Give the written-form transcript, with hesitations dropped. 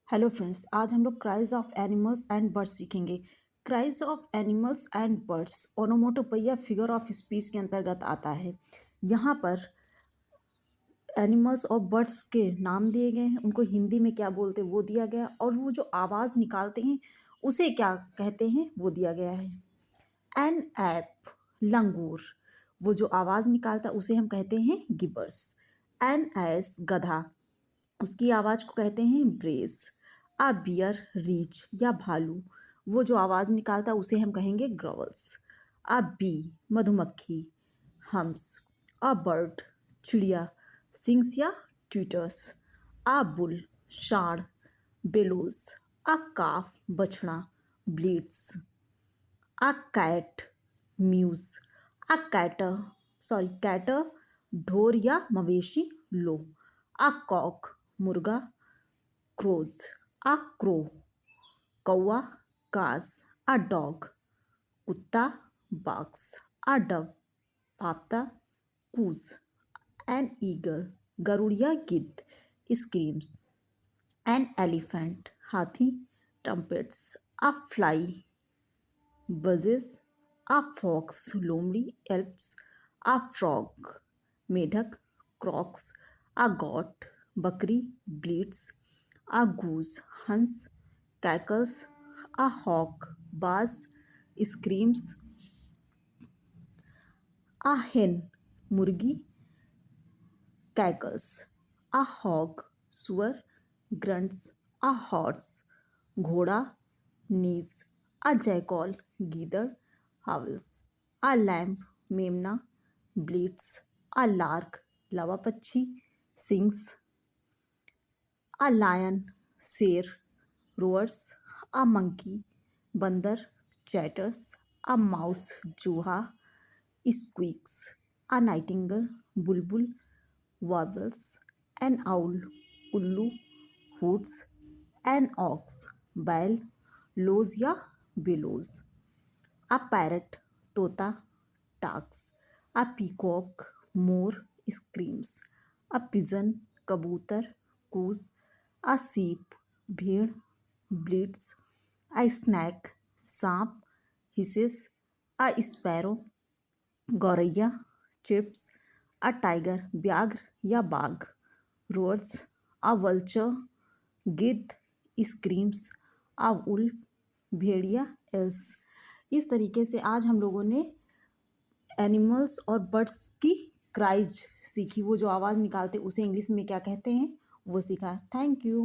Hello friends, आज हम लोग cries of animals and birds सीखेंगे। Cries of animals and birds onomatopoeia figure of speech के अंतर्गत आता है। यहाँ पर एनिमल्स और बर्ड्स के नाम दिए गए हैं, उनको हिंदी में क्या बोलते हैं वो दिया गया है, और वो जो आवाज़ निकालते हैं उसे क्या कहते हैं वो दिया गया है। एन ऐप लंगूर, वो जो आवाज़ निकालता है उसे हम कहते हैं गिबर्स। एन एस गधा, उसकी आवाज़ को कहते हैं ब्रेस। अ बियर रीच या भालू, वो जो आवाज़ निकालता है उसे हम कहेंगे ग्रॉवल्स। अ बी मधुमक्खी, हम्स। अ बर्ड चिड़िया, सिंग्स या ट्विटर्स। अ बुल सांड, बेलोस। अ काफ बछड़ा, bleats. A cat mews. A cattle ढोर या मवेशी लो। अ कॉक मुर्गा, क्रोज। अ क्रो कौवा, कास। अ डॉग कुत्ता, बॉक्स। अ डव फाफ्ता, कूज। एन ईगल गरुड़ या गिद्ध, स्क्रीम्स। एन एलिफेंट हाथी, trumpets. A fly buzzes. A fox लोमड़ी, एल्प्स। अ फ्रॉग मेढक, क्रॉक्स। अ गॉट बकरी, ब्लीड्स। अ गूस हंस, कैकल्स। अ हॉक बाज, स्क्रीम्स। अ हेन मुर्गी, कैकल्स। अ हॉग सुअर, ग्रंट्स। अ हॉर्स घोड़ा, नीज। अ जैकॉल गीदड़, हावल्स। अ लैम्प मेमना, ब्लीड्स। अ लार्क लावा पक्षी, सिंग्स। अ लायन शेर, रोअर्स। अ मंकी बंदर, चैटर्स। अ माउस चूहा, स्क्वीक्स। अ नाइटिंगल बुलबुल, वार्बल्स। एन आउल उल्लू, हूट्स। एन ऑक्स बैल, लोज या बेलोज। अ पैरट तोता, टाक्स। अ पीकॉक मोर, स्क्रीम्स। अ पिजन कबूतर, कूज। अ सीप भेड़, ब्लीड्स। अ स्नैक सांप, हिसेस। अ स्पैरो गौरैया, चिप्स। अ टाइगर व्याघ्र या बाघ, रोअर्स। अ वल्चर गिद्ध, स्क्रीम्स। अ उल्फ भेड़िया, एल्स। इस तरीके से आज हम लोगों ने एनिमल्स और बर्ड्स की क्राइज सीखी, वो जो आवाज़ निकालते उसे इंग्लिश में क्या कहते हैं वो सीखा। Thank you.